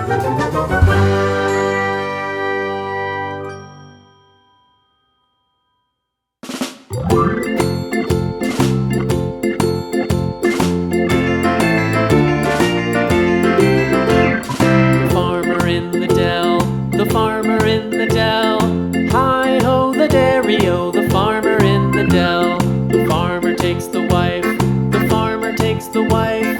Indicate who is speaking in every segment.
Speaker 1: The farmer in the dell. Hi-ho, the dairy-o, the farmer in the dell. The farmer takes the wife, the farmer takes the wife.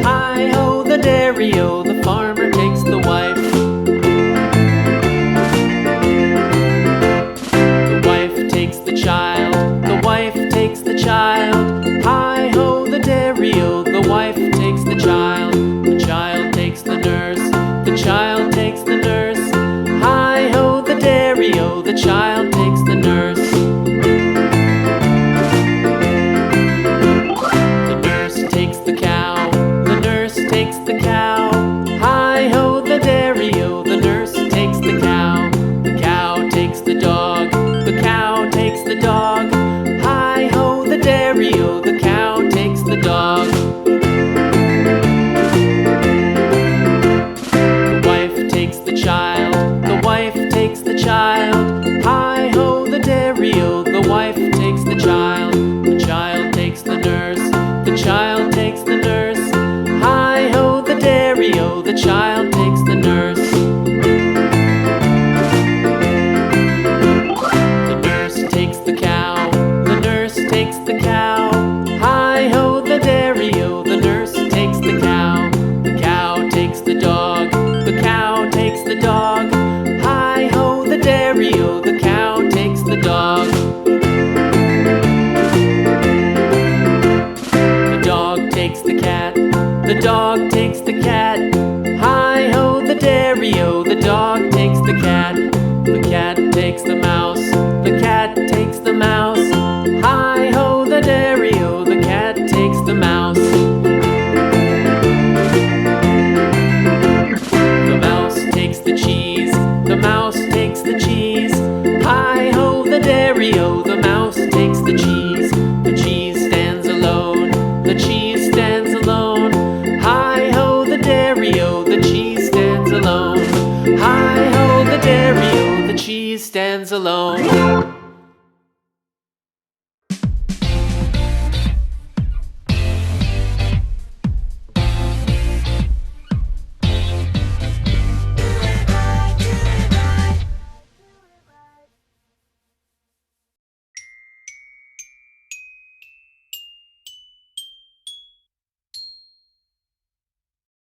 Speaker 1: Hi-ho, the dairy-o, the farmer takes the wife. The wife takes the child, the wife takes the child. Hi-ho, the dairy-o, the wife takes the child. The child takes the nurse, the child takes the nurse. Hi-ho, the dairy-o, the child takes the nurse. The nurse takes the cow, the nurse takes the cow. Hi-ho, the dairy-o, the nurse takes the cow. The cow takes the dog, the cow takes the dog. Hi-ho, the dairy-o, the cow takes the dog. The wife takes the child, the wife takes the child. Hi-ho, the dairy-o, the wife takes the child. The child takes the nurse, the child takes the nurse. Hi-ho, the dairy-o, the child takes the nurse. The nurse takes the cow, the nurse takes the cow. Hi-ho, the dairy-o, the nurse takes the cow. The cow takes the dog, the cow takes the dog. Hi-ho, the dairy-o, the cow takes the dog. The dog takes the cat, the dog